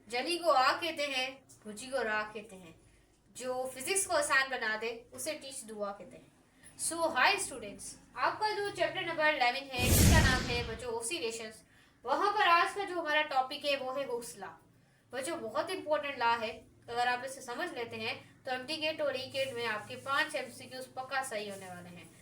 जली को आग कहते हैं, भुजी को राख कहते हैं। जो फिजिक्स को आसान बना दे उसे टीच दुआ कहते हैं। सो हाय स्टूडेंट्स, आपका जो चैप्टर नंबर 11 है जिसका नाम है बच्चों ऑसिलेशंस, वहां पर आज का जो हमारा टॉपिक है वो है हुक्स लॉ। बच्चों बहुत इंपॉर्टेंट लॉ है, अगर आप इसे समझ लेते हैं तो एमटीकेट और ईकेट में आपके 5 एमसीक्यूज पक्का सही होने वाले हैं।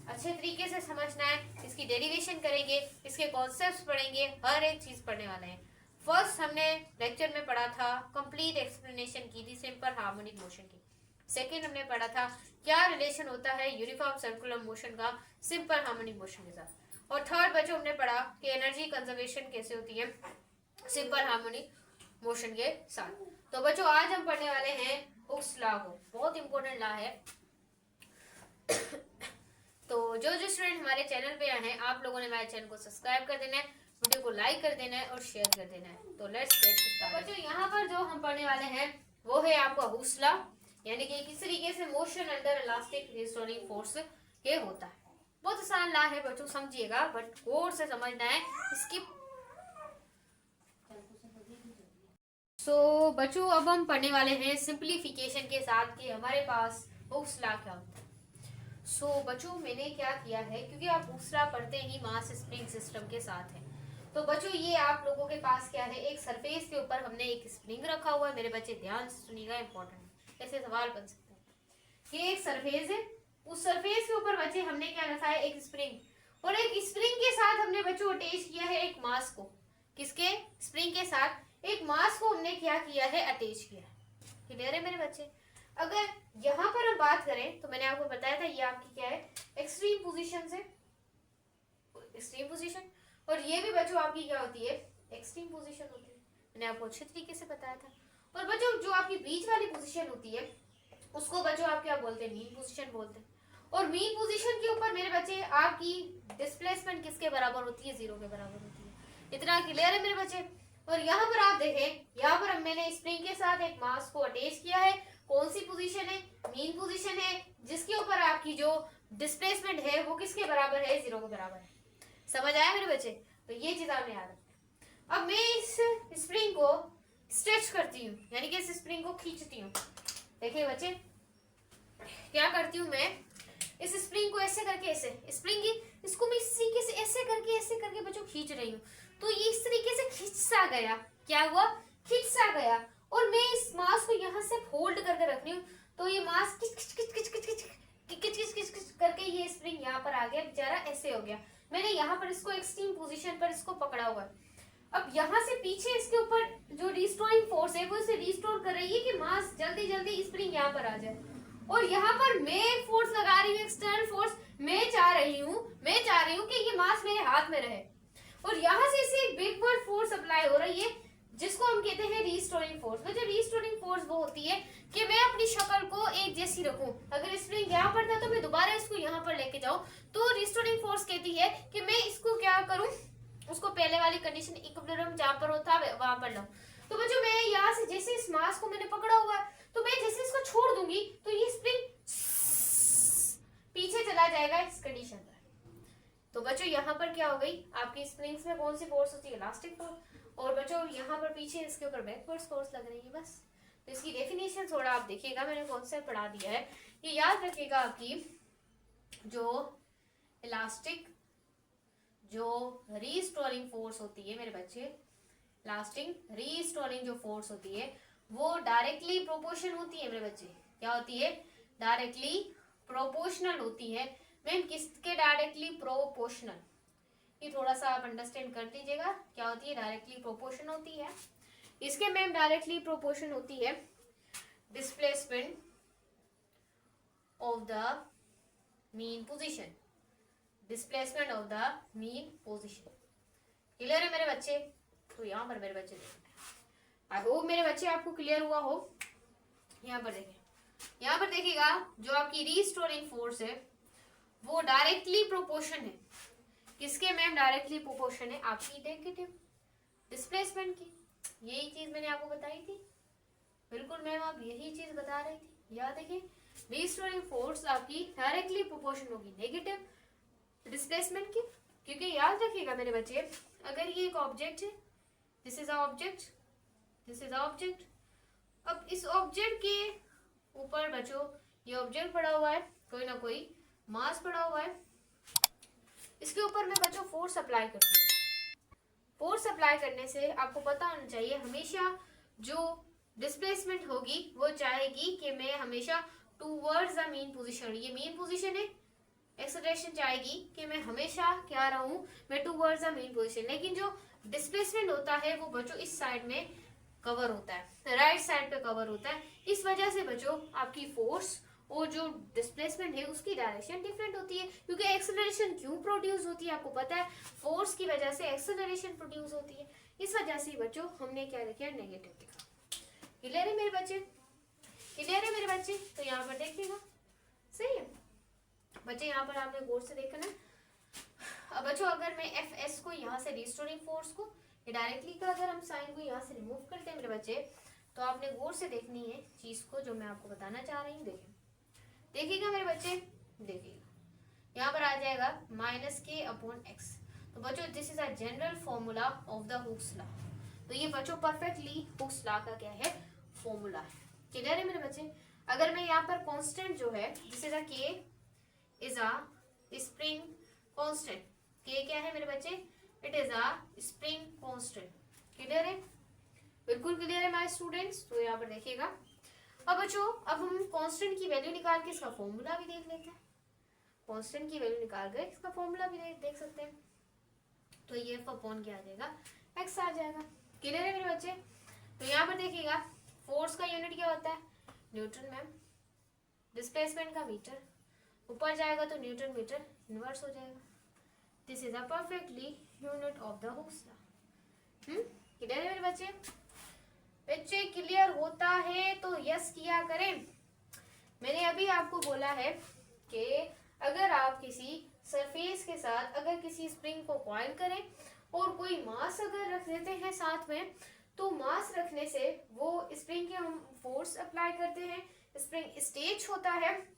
अच्छे तरीके से समझना है, इसकी डेरिवेशन करेंगे, इसके कॉन्सेप्ट्स पढ़ेंगे, हर एक चीज पढ़ने वाले हैं। फर्स्ट हमने लेक्चर में पढ़ा था कंप्लीट एक्सप्लेनेशन की थी सिंपल हार्मोनिक मोशन की। सेकंड हमने पढ़ा था क्या रिलेशन होता है यूनिफॉर्म सर्कुलर मोशन का सिंपल हार्मोनिक मोशन के साथ। और थर्ड बच्चों हमने पढ़ा कि एनर्जी कंजर्वेशन कैसे होती है सिंपल हार्मोनिक मोशन के साथ। तो बच्चों आज हम पढ़ने वाले हैं हुक्स लॉ को, बहुत इंपॉर्टेंट लॉ है। तो जो स्टूडेंट हमारे चैनल पे आए हैं, आप लोगों ने हमारे चैनल को सब्सक्राइब कर देना है, वीडियो को लाइक कर देना है और शेयर कर देना है। तो लेट्स गेट स्टार्टेड। बच्चों यहाँ पर जो हम पढ़ने वाले हैं वो है आपका हुक्स लॉ, यानी कि किस तरीके से motion under elastic restoring force ये होता है। बहुत आसान लॉ है बच्चों, समझिएगा, बट गौर से समझना है इसकी। बच्चों अब हम पढ़ने वाले हैं सिंप्लीफिकेशन के साथ कि हमारे पास हुक्स लॉ क्या होता है। बच्चों मैंने क्या किया है, क्योंकि आप हुक्स लॉ पढ़ते ही मास स्प्रिंग सिस्टम के साथ है, तो बच्चों ये आप लोगों के पास क्या है, एक सरफेस के ऊपर हमने एक स्प्रिंग रखा हुआ है। मेरे बच्चे ध्यान से सुनिएगा, इंपॉर्टेंट ऐसे सवाल बन सकते हैं। ये एक सरफेस है, उस सरफेस के ऊपर बच्चे हमने क्या रखा है, एक स्प्रिंग, और एक स्प्रिंग के साथ हमने बच्चों अटैच किया है एक मास को। किसके? स्प्रिंग के साथ एक मास को हमने क्या किया है, अटैच किया है। क्लियर है मेरे बच्चे? अगर यहाँ पर हम बात करें तो मैंने आपको बताया था ये आपकी क्या है, एक्सट्रीम पोजीशन से एक्सट्रीम पोजीशन, और ये भी बच्चों आपकी क्या होती है, एक्सट्रीम पोजीशन होती है। मैंने आपको अच्छे तरीके से बताया था। और बच्चों जो आपकी बीच वाली पोजीशन होती है उसको बच्चों आप क्या बोलते हैं, मीन पोजीशन बोलते हैं। और मीन पोजीशन के ऊपर मेरे बच्चे आपकी डिस्प्लेसमेंट किसके बराबर होती है, 0 के बराबर होती है। इतना क्लियर है मेरे बच्चे? और यहाँ पर आप देखें, यहाँ पर मैंने स्प्रिंग के साथ एक मास को अटैच किया है। कौन सी पोजीशन है, मीन पोजीशन है, जिसके ऊपर आपकी जो डिस्प्लेसमेंट है वो किसके बराबर है, 0 के बराबर है। समझ आया मेरे बच्चे? तो ये चीज आपने याद रखना। अब मैं इस स्प्रिंग को स्ट्रेच करती हूँ, यानी कि इस स्प्रिंग को खींचती हूँ। देखिए बच्चे क्या करती हूँ मैं, इस स्प्रिंग को ऐसे करके, ऐसे स्प्रिंग की इसको मैं इस तरीके से ऐसे करके बच्चों खींच रही हूँ। तो ये इस तरीके से खींच सा गया, क्या हुआ, खींच सा गया। और मैं इस मास को यहाँ से होल्ड करके रख रही हूँ, तो ये मास किच किच किच किच किच किच किच किच किच किच करके ये स्प्रिंग यहाँ पर आ गया, बेचारा ऐसे हो गया। मैंने यहाँ पर इसको एक्सट्रीम पोजीशन पर इसको पकड़ा हुआ है। अब यहाँ से पीछे इसके ऊपर जो रिस्टोरिंग फोर्स है वो इसे रिस्टोर कर रही है कि मास जल्दी जल्दी स्प्रिंग यहाँ पर आ जाए। और यहाँ पर मैं एक फोर्स लगा रही हूँ, एक्सटर्नल फोर्स। मैं चाह रही हूँ कि ये मास मेरे हाथ में रहे, और यहाँ से इसे एक बैकवर्ड फोर्स अप्लाई हो रही है जिसको हम कहते हैं रिस्टोरिंग फोर्स। जो रिस्टोरिंग फोर्स वो होती है कि मैं अपनी शक्ल को एक जैसी रखूं। अगर स्प्रिंग यहाँ पर था तो मैं दोबारा इसको यहाँ पर लेके जाऊं, तो रिस्टोरिंग फोर्स कहती है कि मैं इसको क्या करूं, उसको पहले वाली कंडीशन इक्विलिब्रियम जहां पर होता है वहां पर लाऊं। तो बच्चों मैं यहाँ से जैसे इस मास को मैंने पकड़ा हुआ है, तो मैं जैसे इसको छोड़ दूंगी तो ये स्प्रिंग पीछे चला जाएगा इस कंडीशन पर। तो बच्चों यहाँ पर क्या हो गई, आपकी स्प्रिंग्स में कौन सी फोर्स होती है, इलास्टिक फोर्स। और बच्चों यहाँ पर पीछे इसके ऊपर बैकवर्ड फोर्स लग रही है बस। तो इसकी डेफिनेशन थोड़ा आप देखिएगा, मैंने कॉन्सेप्ट पढ़ा दिया है, ये याद रखिएगा। आपकी जो इलास्टिक जो रीस्टोरिंग फोर्स होती है मेरे बच्चे, इलास्टिक रीस्टोरिंग जो फोर्स होती है वो डायरेक्टली प्रोपोर्शनल होती है मेरे बच्चे। क्या होती है, डायरेक्टली प्रोपोर्शनल होती है। मैम किसके डायरेक्टली प्रोपोर्शनल, ये थोड़ा सा आप अंडरस्टैंड कर दीजिएगा। क्या होती है, डायरेक्टली प्रोपोर्शन होती है। इसके मैम डायरेक्टली प्रोपोर्शन होती है displacement of the mean position, displacement of the mean position. Clear है मेरे बच्चे? तो यहाँ पर मेरे बच्चे आई होप मेरे बच्चे आपको क्लियर हुआ हो। यहाँ पर देखिए, यहाँ पर देखिएगा जो आपकी रीस्टोरिंग फोर्स है वो डायरेक्टली प्रोपोर्शन है किसके मैम, डायरेक्टली प्रोपोर्शन है आपकी नेगेटिव डिस्प्लेसमेंट की। यही चीज मैंने आपको बताई थी, बिल्कुल मैम आप यही चीज बता रही थी। याद देखिए, रीस्टोरिंग फोर्स आपकी डायरेक्टली प्रोपोर्शन होगी नेगेटिव डिस्प्लेसमेंट की। क्योंकि याद रखिएगा मेरे बच्चे, अगर ये एक ऑब्जेक्ट है, this is a object, this is object. अब इस ऑब्जेक्ट के ऊपर बच्चों ये ऑब्जेक्ट पड़ा हुआ है, कोई ना कोई मास पड़ा हुआ है, इसके ऊपर मैं बच्चों फोर्स अप्लाई करती हूँ। फोर्स अप्लाई करने से आपको पता होना चाहिए हमेशा जो डिस्प्लेसमेंट होगी वो चाहेगी कि मैं हमेशा टूवर्ड्स द मेन पोजीशन, ये मेन पोजीशन है, एक्सेलरेशन चाहेगी कि मैं हमेशा क्या रहूं, मैं टूवर्ड्स द मेन पोजीशन। लेकिन जो डिस्प्लेसमेंट होता है वो बच्चों इस साइड में कवर होता है, राइट साइड पे कवर होता है। इस वजह से बच्चों आपकी फोर्स और जो डिस्प्लेसमेंट है उसकी डायरेक्शन डिफरेंट होती है, क्योंकि एक्सेलरेशन क्यों प्रोड्यूस होती है आपको पता है, फोर्स की वजह से एक्सेलरेशन प्रोड्यूस होती है। इस वजह से बच्चों हमने क्या लिखा है, नेगेटिव लिखा। क्लियर है मेरे बच्चे, क्लियर है मेरे बच्चे? तो यहाँ पर देखिएगा, सही है बच्चे, यहाँ पर आपने गौर से देखना है। अब बच्चों अगर मैं एफ एस को यहाँ से रिस्टोरिंग फोर्स को डायरेक्टली का अगर हम साइन को यहाँ से रिमूव करते हैं मेरे बच्चे, तो आपने गौर से देखनी है चीज को जो मैं आपको बताना चाह रही हूँ। देखिएगा मेरे बच्चे, देखिएगा यहाँ पर आ जाएगा -k/x। तो बच्चों this is a general formula of the Hooke's law. तो ये बच्चों परफेक्टली हुक्स लॉ का क्या है, फॉर्मूला है। क्लियर है मेरे बच्चे? अगर मैं यहाँ पर कांस्टेंट जो है this is a k is a spring constant, k क्या है मेरे बच्चे, it is a spring constant. Clear है, बिल्कुल क्लियर है माय स्टूडेंट्स? तो यहाँ पर देखिएगा। अब बच्चों अब हम कांस्टेंट की वैल्यू निकाल के इसका फॉर्मूला भी देख लेते हैं। कांस्टेंट की वैल्यू निकाल कर इसका फॉर्मूला भी देख सकते हैं। तो ये f अपॉन क्या आ जाएगा, x आ जाएगा। क्लियर है मेरे बच्चे? तो यहाँ पर देखिएगा फोर्स का यूनिट क्या होता है, न्यूटन मैम, डिस्प्लेसमेंट का मीटर, ऊपर जाएगा तो न्यूटन मीटर इनवर्स हो जाएगा। This is a perfectly unit of the Hooke's law. Clear है मेरे बच्चे? बच्चे क्लियर होता है तो यस किया करें। मैंने अभी आपको बोला है कि अगर आप किसी सरफेस के साथ अगर किसी स्प्रिंग को कॉइल करें और कोई मास अगर रख देते हैं साथ में, तो मास रखने से वो स्प्रिंग के हम फोर्स अप्लाई करते हैं, स्प्रिंग स्टेच होता है,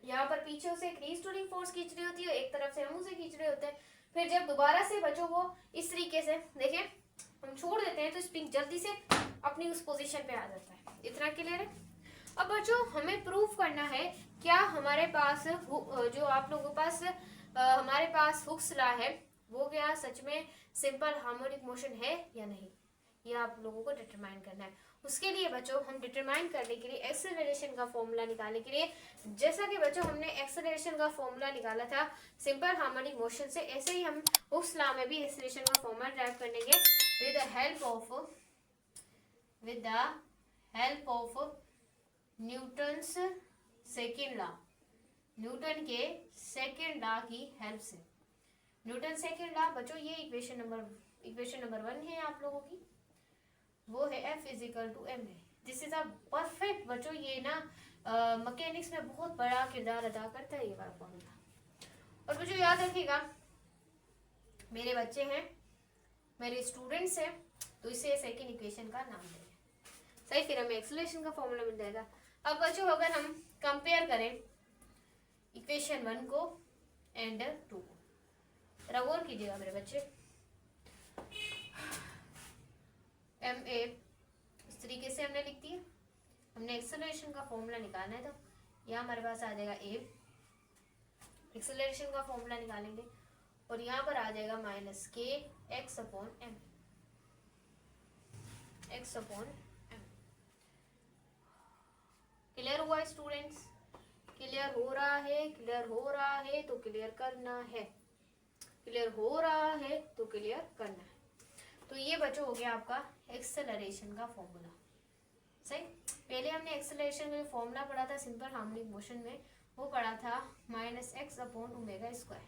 यहाँ पर पीछे से एक रीस्टोरिंग फोर्स खींच रही होती है, एक तरफ से हम उसे खींच रहे होते हैं। फिर जब दोबारा से बच्चों वो इस तरीके से देखें हम छोड़ देते हैं तो स्प्रिंग जल्दी से अपनी उस पोजीशन पे आ जाता है। इतना क्लियर है? अब बच्चों हमें प्रूफ करना है क्या हमारे पास जो आप लोगों के पास हमारे पास हुक्स लॉ है वो क्या सच में सिंपल हार्मोनिक मोशन है या नहीं, ये आप लोगों को डिटरमाइन करना है। उसके लिए बच्चों हम डिटरमाइन करने के लिए एक्सेलरेशन का फॉर्मूला निकालने के लिए, जैसा कि बच्चों हमने एक्सेलरेशन का फॉर्मूला निकाला था सिंपल हार्मोनिक मोशन से, ऐसे ही हम हुक्स लॉ में भी एक्सेलरेशन का फॉर्मूला ड्राइव करेंगे with the help of Newton's second law, Newton के सेकेंड लॉ की हेल्प से। न्यूटन सेकेंड लॉ बच्चों ये इक्वेशन नंबर 1 है आप लोगों की, वो है F इजिकल टू एम है। दिस इज अ परफेक्ट बच्चों, ये ना मैकेनिक्स में बहुत बड़ा किरदार अदा करता है ये वाला फॉर्मूला। और बच्चों याद रखिएगा मेरे बच्चे हैं, मेरे स्टूडेंट्स हैं, तो इसे सेकेंड इक्वेशन का नाम देंगे, सही। फिर हमें एक्सेलरेशन का फॉर्मूला मिल जाएगा। अब बच्चों अगर हम कंपेयर करें इक्वेशन 1 को एंड 2 को, जरा गौर कीजिएगा मेरे बच्चे। एम ए इस तरीके से हमने लिख दिया, हमने एक्सेलरेशन का फॉर्मूला निकालना है, तो यहाँ हमारे पास आ जाएगा ए, एक्सेलरेशन का फॉर्मूला निकालेंगे और यहाँ पर आ जाएगा -k/x/m, x/m। क्लियर हुआ स्टूडेंट्स? क्लियर हो रहा है? क्लियर हो रहा है तो क्लियर करना है, क्लियर हो रहा है तो क्लियर करना है। तो ये बच्चों हो गया आपका एक्सेलरेशन का फॉर्मूला, सही। पहले हमने एक्सेलरेशन का फॉर्मूला पढ़ा था सिंपल हार्मोनिक मोशन में, वो पढ़ा था -x/ω²,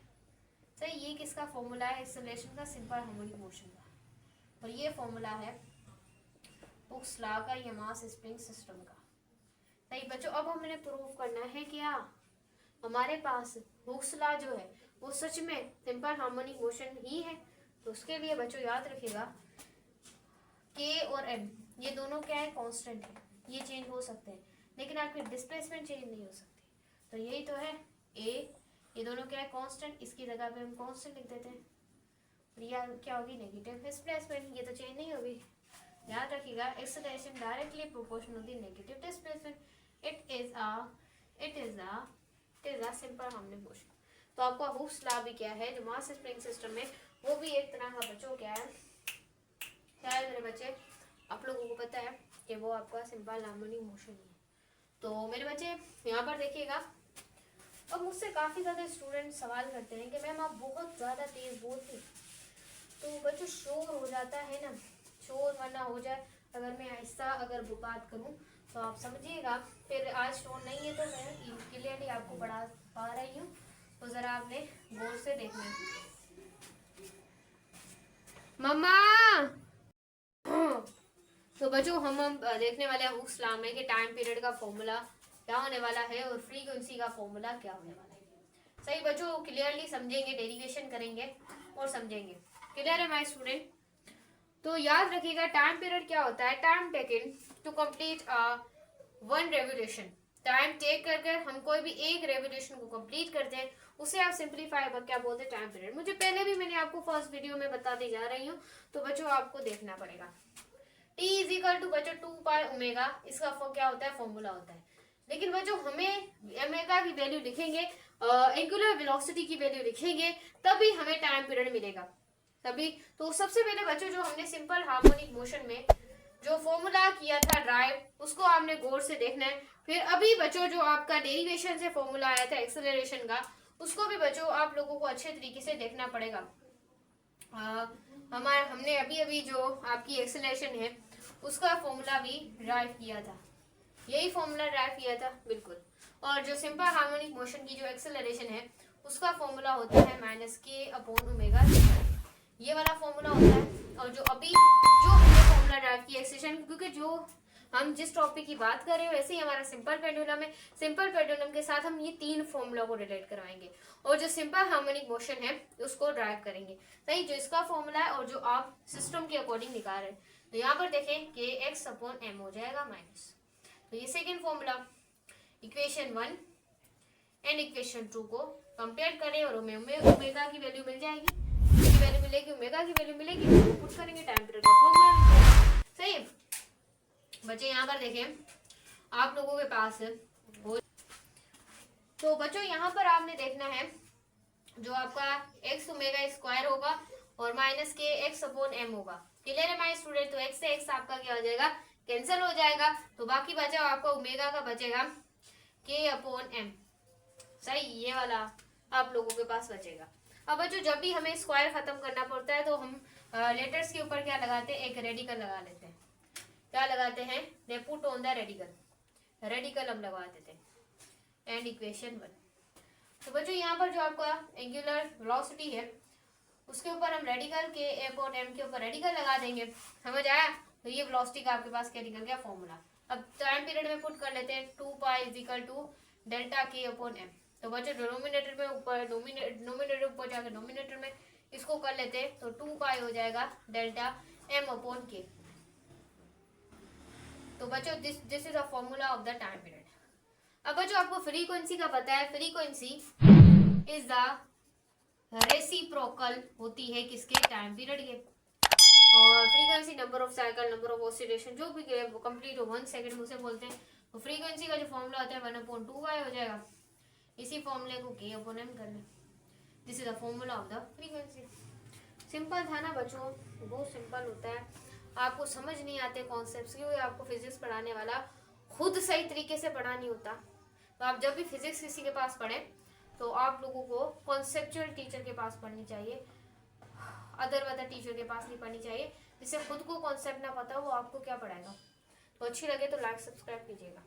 सही। ये किसका फॉर्मूला है, एक्सेलरेशन का सिंपल हार्मोनिक मोशन का, और ये फॉर्मूला है हुक्स लॉ का, ये मास स्प्रिंग सिस्टम का, सही बच्चों। अब हमने प्रूव करना है क्या हमारे पास हुक्स लॉ जो है वो सच में सिंपल हार्मोनिक मोशन ही है। तो उसके लिए बच्चों याद रखिएगा k और m ये दोनों क्या है, कांस्टेंट है, ये चेंज हो सकते हैं लेकिन आपकी डिस्प्लेसमेंट चेंज नहीं हो सकती। तो यही तो है a, ये दोनों क्या है, कांस्टेंट, इसकी जगह पे हम कांस्टेंट लिख देते हैं। और यह क्या होगी, नेगेटिव डिस्प्लेसमेंट, ये तो चेंज नहीं होगी। याद रखिएगा acceleration directly proportional to the negative displacement. It is a simple harmonic motion. तो आपका हुक्स लॉ भी क्या है जो मास स्प्रिंग सिस्टम में, वो भी एक तरह का बच्चों क्या है मेरे बच्चे, आप लोगों को पता है कि वो आपका सिंपल हार्मोनिक मोशन है. तो मेरे बच्चे यहाँ पर देखिएगा, अब मुझसे काफ़ी ज़्यादा स्टूडेंट सवाल करते हैं कि मैम आप बहुत ज़्यादा तेज़ बोलते हैं. तो बच्चों शोर हो जाता है ना, शोर वरना हो जाए. अगर मैं आहिस्ता अगर बात करूँ तो आप समझिएगा. फिर आज शोर नहीं है तो मैं क्लियरली आपको पढ़ा पा रही हूँ, तो ज़रा आपने गौर से देखना है. मम्मा तो बच्चों हम देखने वाले हैं हुक्स लॉ में कि टाइम पीरियड का फॉर्मूला क्या होने वाला है और फ्रीक्वेंसी का फॉर्मूला क्या होने वाला है. सही बच्चों, क्लियरली समझेंगे, डेरिवेशन करेंगे और समझेंगे. क्लियर है माय स्टूडेंट? तो याद रखिएगा टाइम पीरियड क्या होता है. Time taken to complete one revolution. Time take करके हम कोई भी एक रेवोल्यूशन को कंप्लीट करते हैं, उसे आप सिंपलीफाई क्या बोलते हैं, टाइम पीरियड. मुझे पहले भी मैंने आपको फर्स्ट वीडियो में बताते जा रही हूँ, तो बच्चों आपको देखना पड़ेगा. T इज इक्वल टू बच्चों 2 पाई ओमेगा, इसका क्या होता है, फॉर्मूला होता है. लेकिन बच्चों हमें ओमेगा की वैल्यू लिखेंगे, एंगुलर वेलोसिटी की वैल्यू लिखेंगे, तभी हमें टाइम पीरियड मिलेगा. तभी तो सबसे पहले बच्चों जो हमने सिंपल हार्मोनिक मोशन में जो फॉर्मूला किया था ड्राइव, उसको आपने गौर से देखना है. फिर अभी बच्चों जो आपका डेरिवेशन से फॉर्मूला आया था एक्सेलरेशन का, उसको भी बच्चों आप लोगों को अच्छे तरीके से देखना पड़ेगा. हमने अभी जो आपकी एक्सेलरेशन है उसका फॉर्मूला भी ड्राइव किया था, यही फॉर्मूला ड्राइव किया था बिल्कुल. और जो सिंपल हार्मोनिक मोशन की जो एक्सेलरेशन है उसका फॉर्मूला होता है -k/ओमेगा. ये वाला फॉर्मूला होता है. और जो अभी जो हमने फॉर्मूला ड्राइव किया एक्सेलरेशन, क्योंकि जो हम जिस टॉपिक की बात कर रहे हो वैसे ही हमारा सिंपल पेंडुलम है. सिंपल पेंडुलम के साथ हम ये 3 फॉर्मूला को रिलेट करवाएंगे और जो सिंपल हार्मोनिक मोशन है उसको ड्राइव करेंगे. सही, जो इसका फॉर्मूला है और जो आप सिस्टम के अकॉर्डिंग निकाल रहे हैं. तो यहाँ पर देखें कि x/m हो जाएगा माइनस. तो ये second formula, equation 1 and equation 2 को कंपेयर करें और ओमेगा की वैल्यू मिल जाएगी, वैल्यू मिलेगी, ओमेगा की वैल्यू मिलेगी, उसको पुट करेंगे, टाइम पीरियड का फॉर्मूला. सही है बच्चे, यहाँ पर देखें आप लोगों के पास हो. तो बच्चों यहाँ पर आपने देखना है जो आपका x ओमेगा स्क्वायर होगा और -k x/m होगा. क्लियर है माय स्टूडेंट? तो x से x आपका क्या हो जाएगा, कैंसिल हो जाएगा. तो बाकी बचा आपका ओमेगा का बचेगा k/m. सही, ये वाला आप लोगों के पास बचेगा. अब बच्चों जब भी हमें स्क्वायर खत्म करना पड़ता है तो हम लेटर्स के ऊपर क्या लगाते हैं, एक रेडिकल लगा लेते हैं. क्या लगाते हैं, they put on the radical हम लगा देते हैं. And equation 1. तो बच्चों यहाँ पर जो आपका एंगुलर वेलोसिटी है उसके ऊपर हम रेडिकल k/m के ऊपर रेडिकल लगा देंगे. समझ आया? तो ये वेलोसिटी का आपके पास क्या निकल गया, फॉर्मूला. अब टाइम पीरियड में पुट कर लेते हैं 2 pi is equal to delta k/m. तो बच्चों डिनोमिनेटर में ऊपर नोमिनेटर ऊपर जाकर डिनोमिनेटर में इसको कर लेते हैं, तो 2 पाई हो जाएगा डेल्टा m/k. तो बच्चों this is a formula of the time period. अब बच्चों आपको फ्रीक्वेंसी का पता है, फ्रीक्वेंसी इज द रेसिप्रोकल होती है किसके, टाइम पीरियड के. और frequency number of cycle, number of oscillation जो भी कंप्लीट हो 1 सेकंड में उसे बोलते हैं. तो फ्रीक्वेंसी का जो फॉर्मूला होता है 1/2y हो जाएगा. इसी फॉर्मूले को k/m कर लें. This is the formula of the frequency. Simple था ना बच्चों, बहुत सिंपल होता है. आपको समझ नहीं आते कॉन्सेप्ट्स, क्योंकि आपको फिजिक्स पढ़ाने वाला खुद सही तरीके से पढ़ा नहीं होता. तो आप जब भी फिजिक्स किसी के पास पढ़ें तो आप लोगों को कॉन्सेप्चुअल टीचर के पास पढ़नी चाहिए, अदर टीचर के पास नहीं पढ़नी चाहिए. जिससे खुद को कॉन्सेप्ट ना पता हो वो आपको क्या पढ़ाएगा. तो अच्छी लगे तो लाइक सब्सक्राइब कीजिएगा.